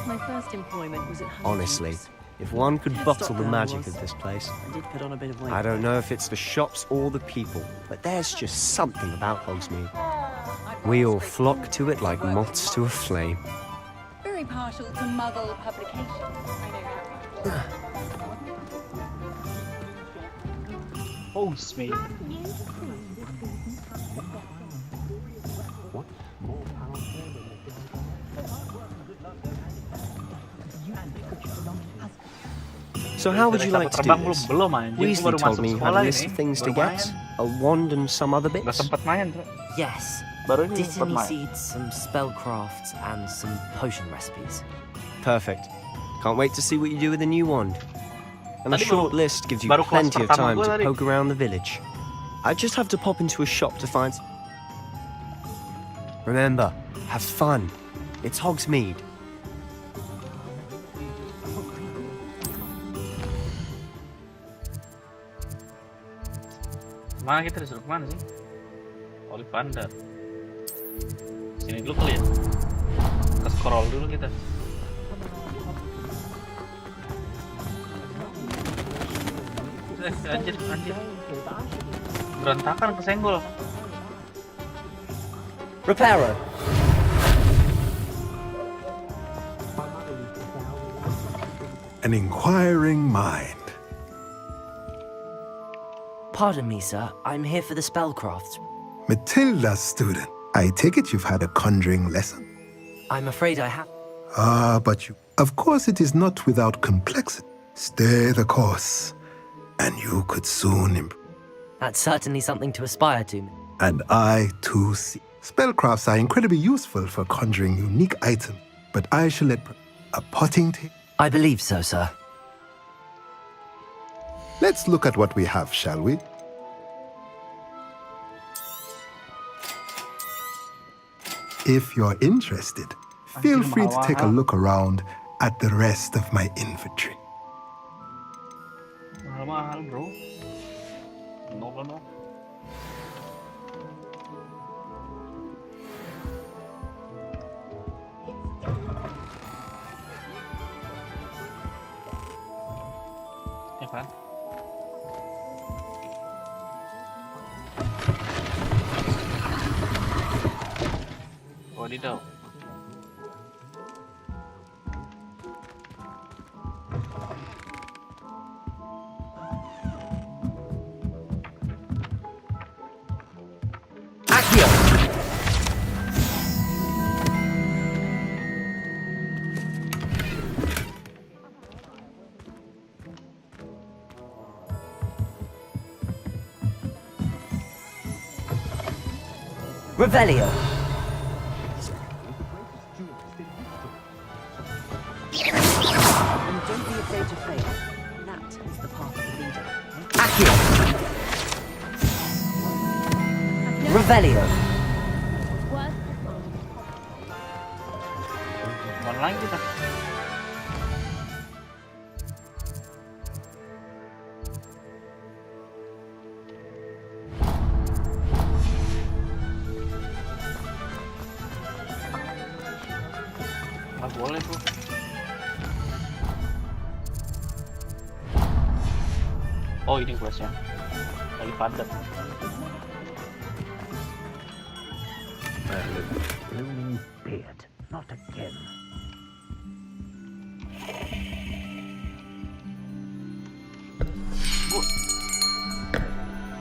My first employment was at Honestly, if one could bottle the magic of this place. I did put on a bit of weight. I don't know if it's the shops or the people, but there's just something about Hogsmeade. We all flock to it like moths to a flame. Very partial to Muggle publications. I know that. Hogsmeade. So how would you like to do Terbang this? belum anjing. Gua Weasley baru told masuk me you had sekolah a list ini. of things to Baru get. main. A wand and some other Nggak bits. sempat main, Dra. Yes. Baru ini sempat Dittany main. seeds, some spellcrafts, and some potion recipes. Perfect. Can't wait to see what you do with the new wand. And a Tadi short baru- list gives you baru kelas plenty of pertama time gua to tadi. poke around the village. I just have to pop into a shop to find... Remember, have fun. It's Hogsmeade. Mana kita disuruh kemana sih? Ollivander. Sini dulu kali ya. Ke scroll dulu kita. Anjir. Berantakan kesenggol. Reparo. An inquiring mind. Pardon me, sir. I'm here for the spellcrafts. Matilda's student. I take it you've had a conjuring lesson. I'm afraid I have. Ah, but you... Of course it is not without complexity. Stay the course, and you could soon improve. That's certainly something to aspire to. And I, too, see. Spellcrafts are incredibly useful for conjuring unique items, but I shall let... A potting table? I believe so, sir. Let's look at what we have, shall we? If you're interested, feel free to take a look around at the rest of my inventory. Mahal, bro. No. Ya kan? Wadidaw. Revelio. And don't be afraid to fail. That is the path of the leader. Accio. Revelio. Mana lagi kita? Nggak boleh, bro. Oh, ini questnya. Ollivander. Blooming beard, not again.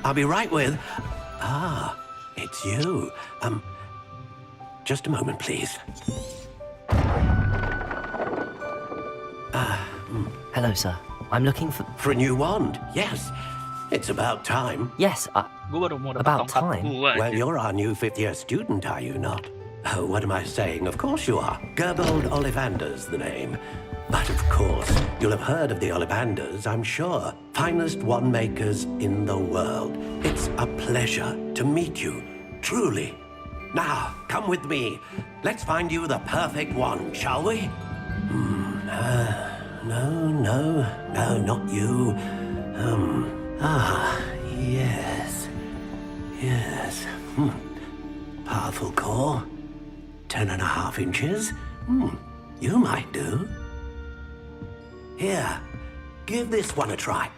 I'll be right with... Ah, it's you. Just a moment, please. Hello, sir. I'm looking for... For a new wand, yes. It's about time. Yes, Gua baru mau dapat about tongkat time. gua. Well, you're our new fifth-year student, are you not? Oh, what am I saying? Of course you are. Gerbold Ollivander's the name. But of course, you'll have heard of the Ollivanders, I'm sure. Finest wand makers in the world. It's a pleasure to meet you, truly. Now, come with me. Let's find you the perfect wand, shall we? No, not you. Yes. Powerful core. 10.5 inches. You might do. Here, give this one a try.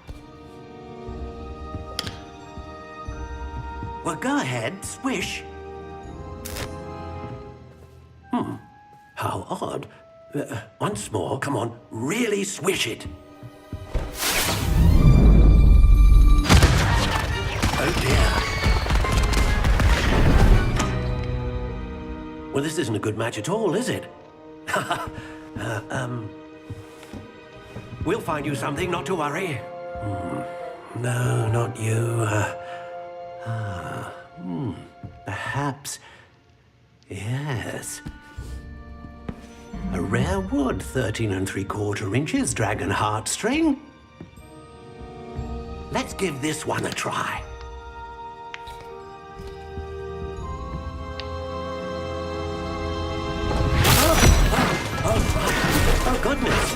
Well, go ahead, swish. How odd. Once more, come on, really swish it. Oh dear. Well, this isn't a good match at all, is it? We'll find you something, not to worry. No, not you. Perhaps. Yes. A rare wood, 13 3/4 inches, dragon heartstring. Let's give this one a try. Oh, goodness.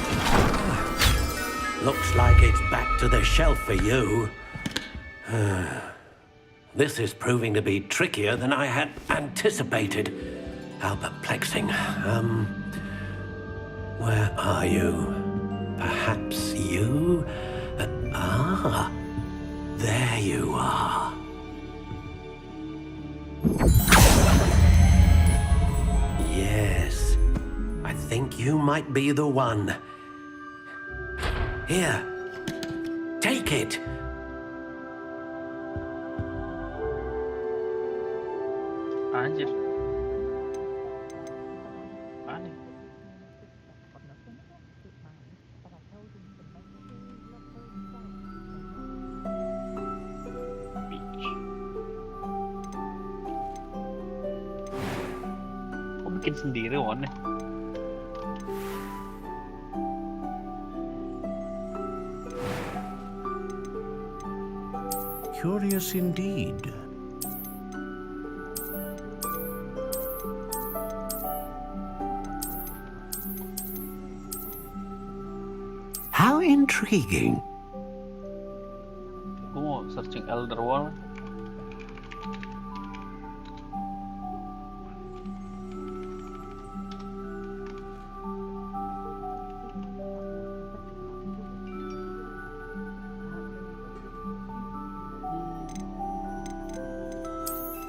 Looks like it's back to the shelf for you. This is proving to be trickier than I had anticipated. How perplexing. Where are you? Perhaps you? There you are. Yes, I think you might be the one. Here, take it. Anjir. Aneh. Kok bikin sendiri warnanya? Curious indeed. How intriguing. Gue mau searching Elder Wall.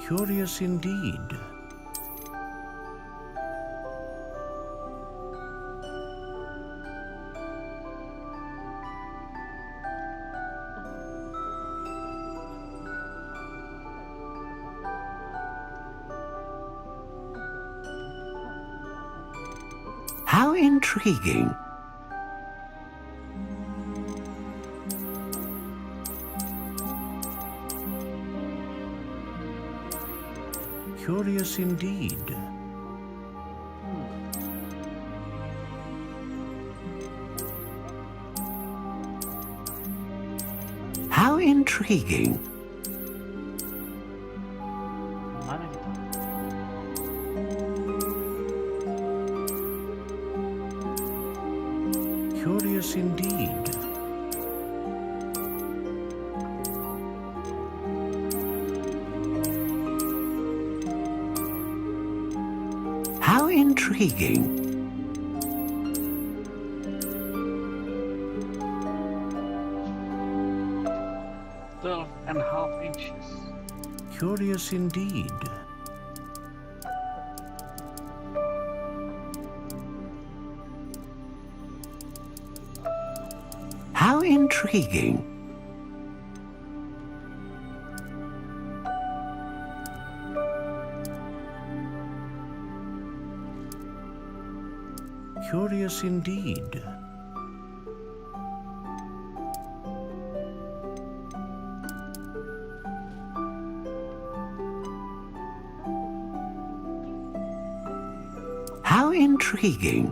Curious indeed. How intriguing. Curious indeed. How intriguing. Mana kita? Curious indeed. How intriguing. 12.5 inches. Curious indeed. How intriguing. Curious indeed. How intriguing.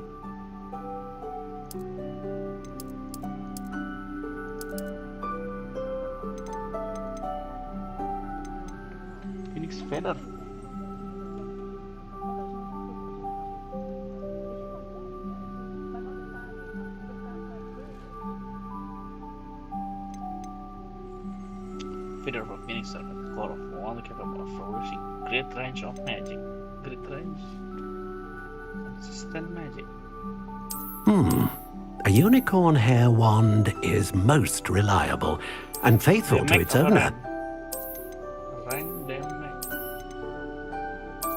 Phoenix feather. Feather of Phoenix are the core of one capable of producing great range of magic. Great range. Consistent magic. A unicorn hair wand is most reliable and faithful to its owner.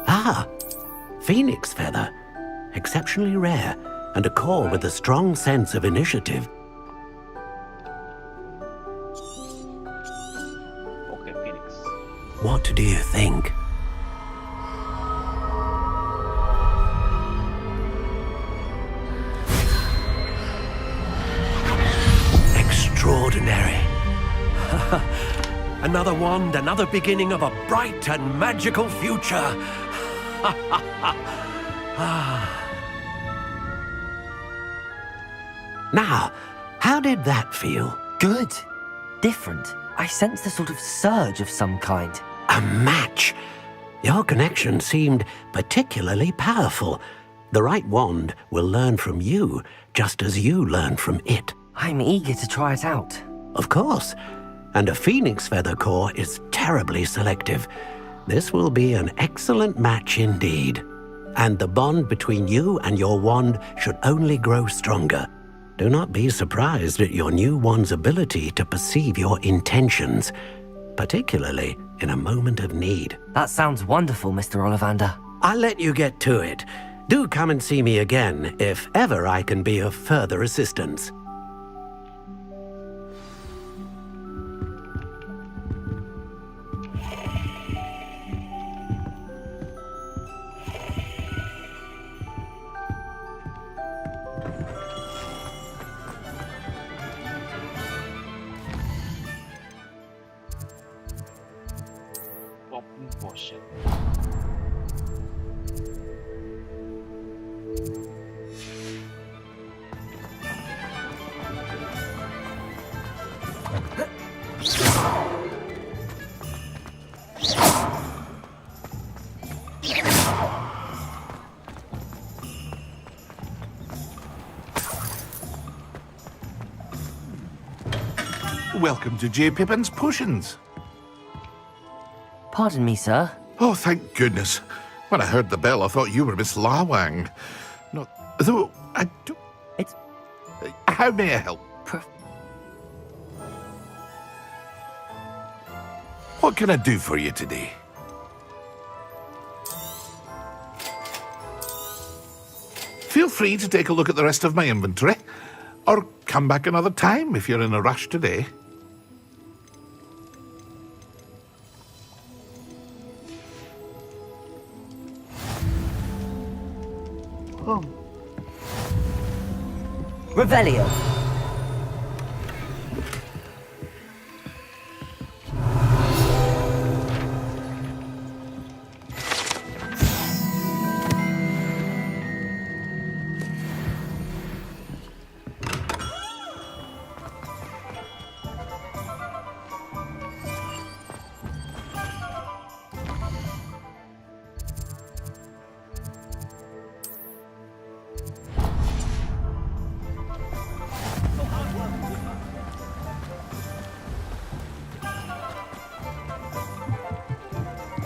Ah, Phoenix feather. Exceptionally rare and a core with a strong sense of initiative. Okay, Phoenix. What do you think? Another wand, another beginning of a bright and magical future. Now, how did that feel? Good. Different. I sensed a sort of surge of some kind. A match. Your connection seemed particularly powerful. The right wand will learn from you, just as you learn from it. I'm eager to try it out. Of course. And a phoenix feather core is terribly selective. This will be an excellent match indeed. And the bond between you and your wand should only grow stronger. Do not be surprised at your new wand's ability to perceive your intentions, particularly in a moment of need. That sounds wonderful, Mr. Ollivander. I'll let you get to it. Do come and see me again if ever I can be of further assistance. Open portion. Welcome to J. Pippin's Potions. Pardon me, sir. Oh, thank goodness. When I heard the bell, I thought you were Miss Lawang. No, though, I do... It's... How may I help? What can I do for you today? Feel free to take a look at the rest of my inventory, or come back another time if you're in a rush today. Revelio.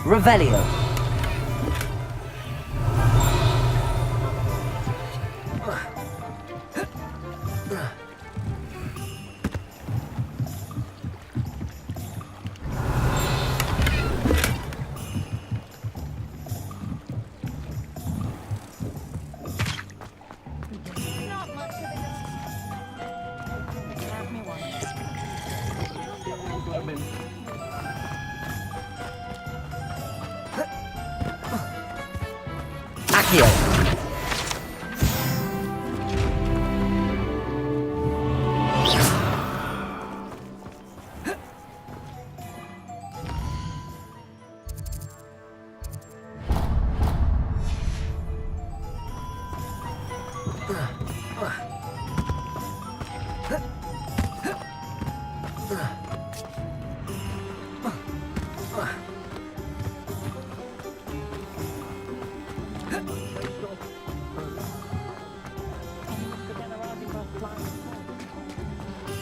Revelio.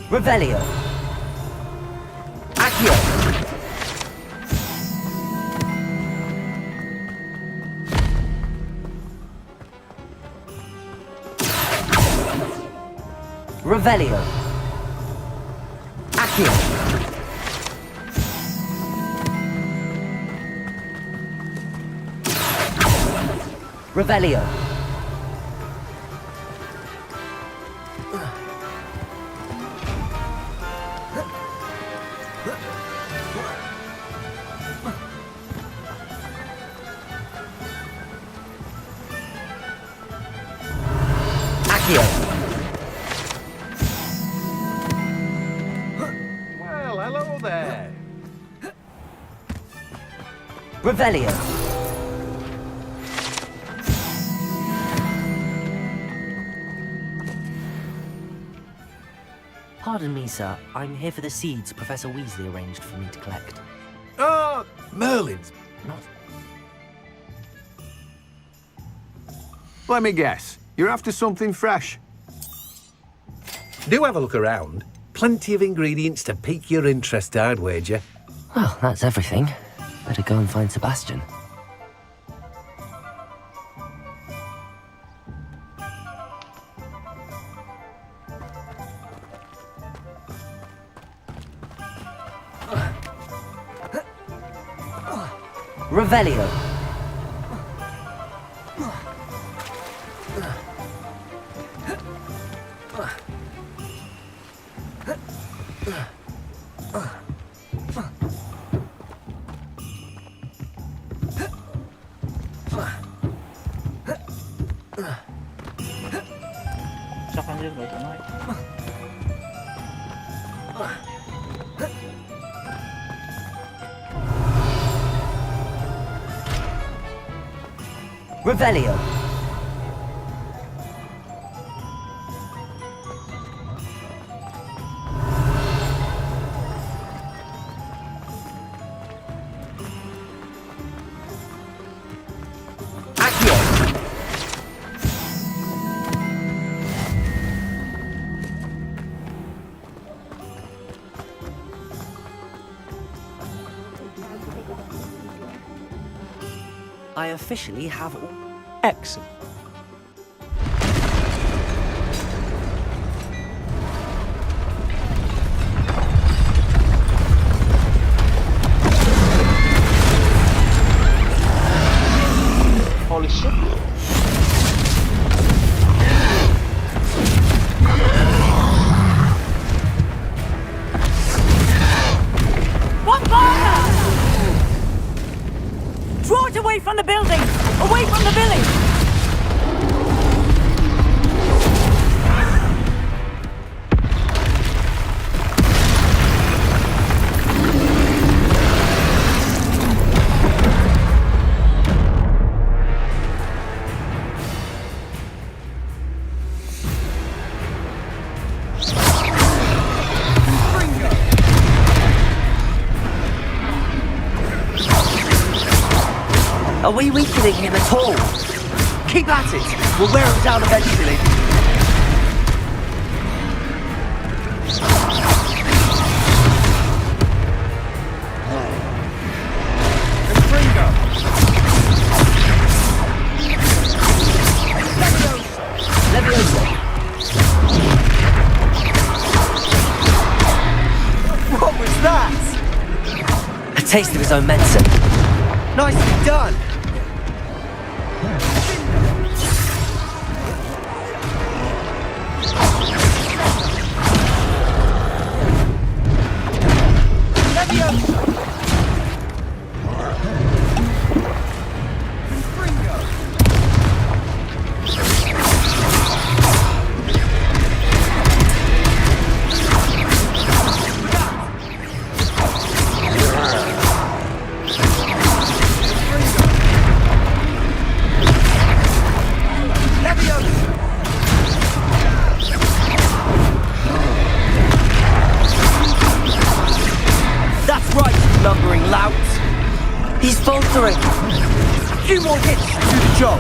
Revelio. Accio. Revelio. Accio. Revelio. Well, hello there. Revelio. Pardon me, sir. I'm here for the seeds Professor Weasley arranged for me to collect. Ah, Merlin's. Not... Let me guess. You're after something fresh. Do have a look around. Plenty of ingredients to pique your interest, I'd wager. Well, that's everything. Better go and find Sebastian. Revelio. Sok anjir, gak bisa naik. Revelio. I officially have all... Excellent. Holy shit. One fire! Draw it away from the building! Away from the village! Are we weakening him at all? Keep at it! We'll wear him down eventually. What was that? A taste of his own medicine. Nicely done. He's faltering. A few more hits to do the job.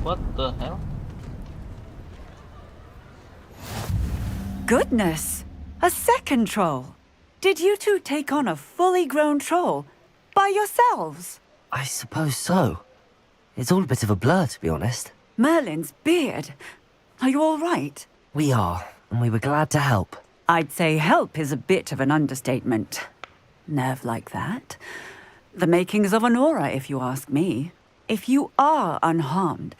What the hell? Goodness! A second troll! Did you two take on a fully grown troll? By yourselves? I suppose so. It's all a bit of a blur, to be honest. Merlin's beard. Are you all right? We are, and we were glad to help. I'd say help is a bit of an understatement. Nerve like that. The makings of an aura, if you ask me. If you are unharmed,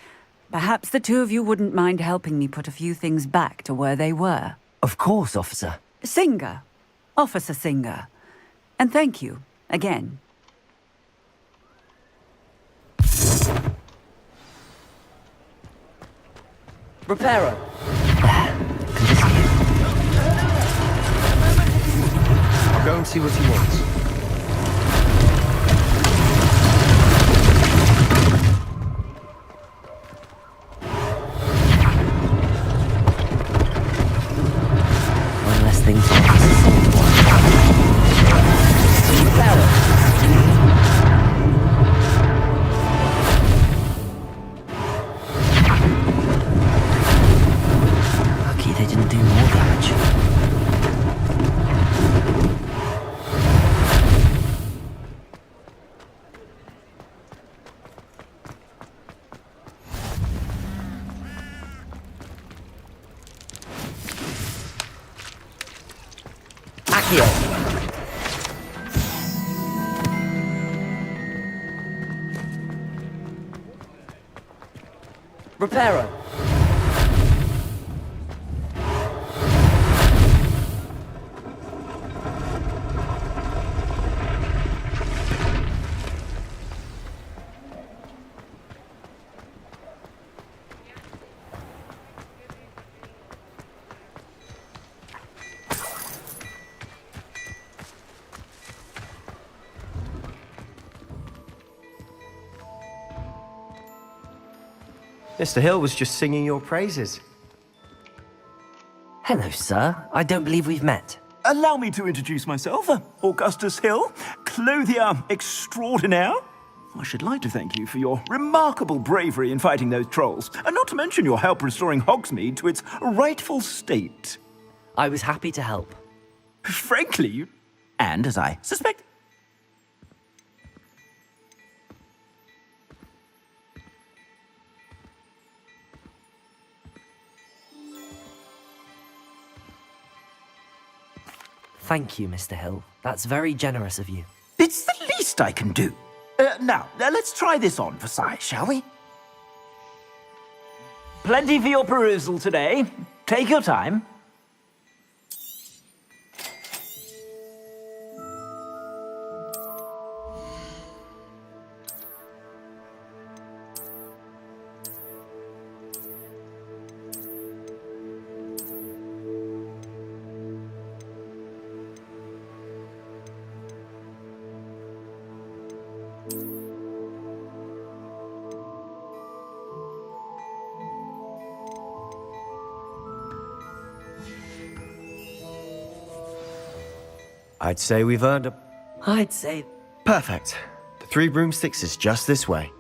Perhaps the two of you wouldn't mind helping me put a few things back to where they were. Of course, officer. Singer. Officer Singer. And thank you, again. Reparo. I'll go and see what he wants. One less thing for Officer Singer. Lucky they didn't do more damage. Accio. Reparo. Mr. Hill was just singing your praises. Hello, sir. I don't believe we've met. Allow me to introduce myself, Augustus Hill, clothier extraordinaire. I should like to thank you for your remarkable bravery in fighting those trolls, and not to mention your help restoring Hogsmeade to its rightful state. I was happy to help. Frankly, you... And, as I suspect... Thank you, Mr. Hill. That's very generous of you. It's the least I can do. Now, let's try this on for size, shall we? Plenty for your perusal today. Take your time. I'd say we've earned a... I'd say... Perfect. The 3 broomsticks is just this way.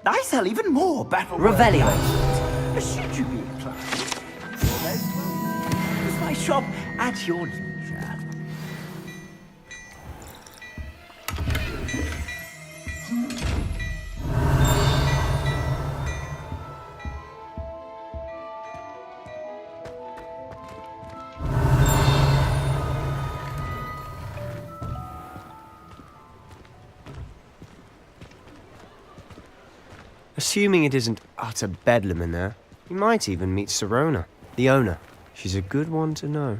I sell even more battle... Revelio. Should you be inclined? It's my shop at your leisure. Assuming it isn't utter bedlam in there, you might even meet Sirona, the owner. She's a good one to know.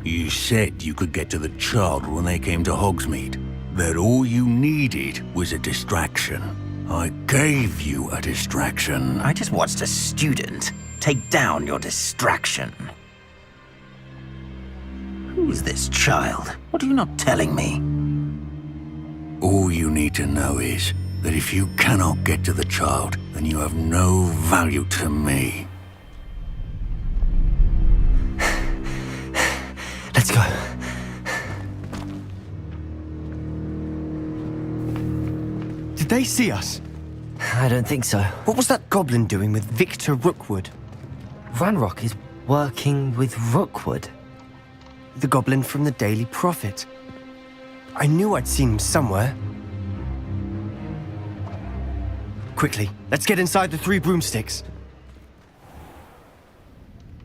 You said you could get to the child when they came to Hogsmeade. That all you needed was a distraction. I gave you a distraction. I just watched a student take down your distraction. Who is this child? What are you not telling me? All you need to know is that if you cannot get to the child, then you have no value to me. Let's go. Did they see us? I don't think so. What was that goblin doing with Victor Rookwood? Ranrock is working with Rookwood. The goblin from the Daily Prophet. I knew I'd seen him somewhere. Quickly, let's get inside the 3 broomsticks.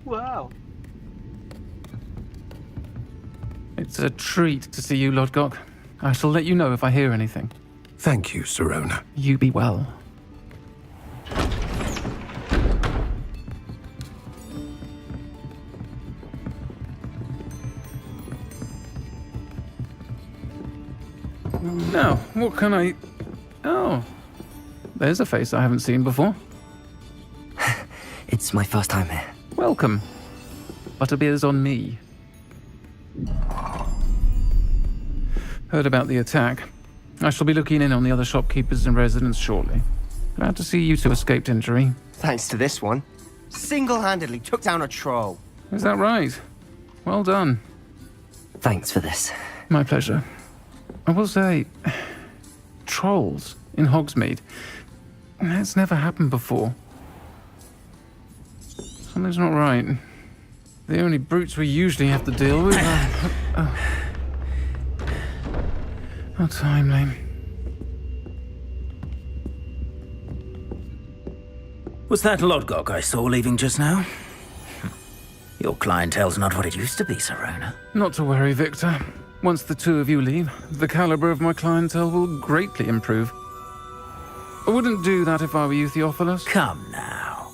Wow. It's a treat to see you, Lodgok. I shall let you know if I hear anything. Thank you, Sirona. You be well. Now, what can I... Oh, there's a face I haven't seen before. It's my first time here. Welcome. Butterbeer's on me. Heard about the attack. I shall be looking in on the other shopkeepers and residents shortly. Glad to see you two escaped injury. Thanks to this one. Single-handedly took down a troll. Is that right? Well done. Thanks for this. My pleasure. I will say, trolls in Hogsmeade. That's never happened before. Something's not right. The only brutes we usually have to deal with are... How timely. Was that Lodgok I saw leaving just now? Your clientele's not what it used to be, Sirona. Not to worry, Victor. Once the two of you leave, the caliber of my clientele will greatly improve. I wouldn't do that if I were you, Theophilus. Come now.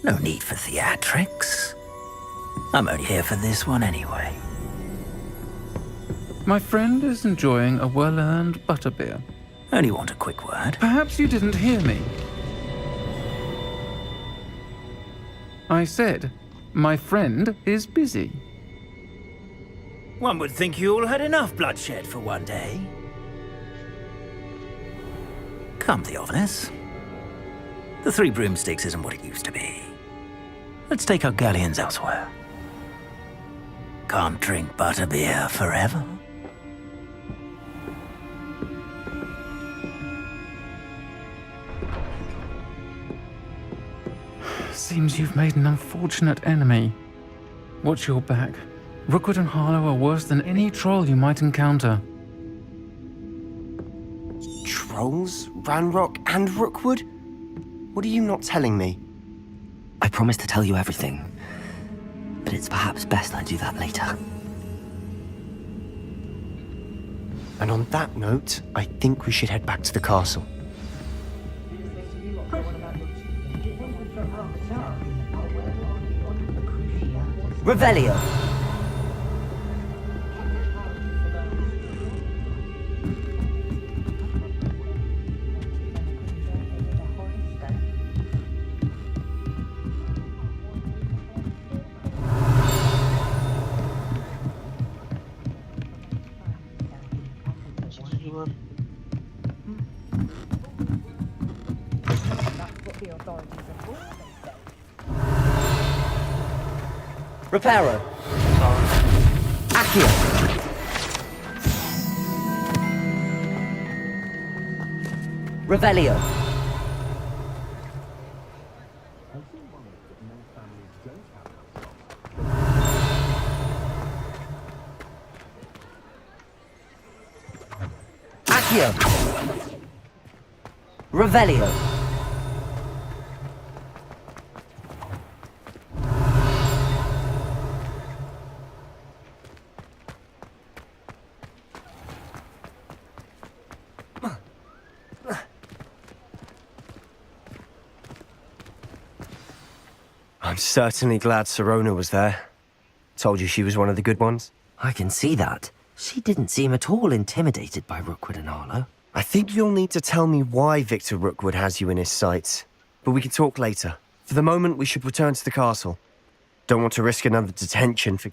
No need for theatrics. I'm only here for this one anyway. My friend is enjoying a well-earned butterbeer. Only want a quick word. Perhaps you didn't hear me. I said, my friend is busy. One would think you all had enough bloodshed for one day. Come, Theophilus. The 3 broomsticks isn't what it used to be. Let's take our galleons elsewhere. Can't drink butterbeer forever. Seems you've made an unfortunate enemy. Watch your back. Rookwood and Harlow are worse than any troll you might encounter. Trolls? Ranrock and Rookwood? What are you not telling me? I promised to tell you everything, but it's perhaps best I do that later. And on that note, I think we should head back to the castle. Revelio! Reparo. Accio. Revelio. Accio. Revelio. I'm certainly glad Sirona was there. Told you she was one of the good ones. I can see that. She didn't seem at all intimidated by Rookwood and Harlow. I think you'll need to tell me why Victor Rookwood has you in his sights. But we can talk later. For the moment, we should return to the castle. Don't want to risk another detention for...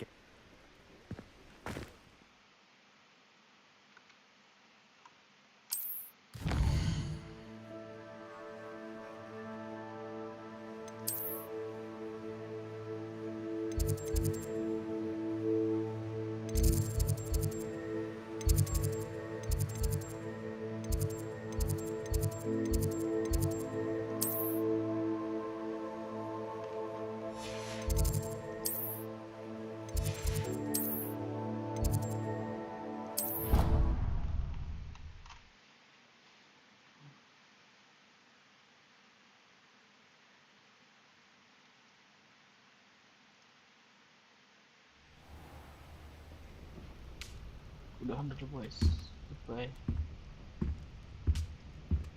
Udahan dulu guys. Bye.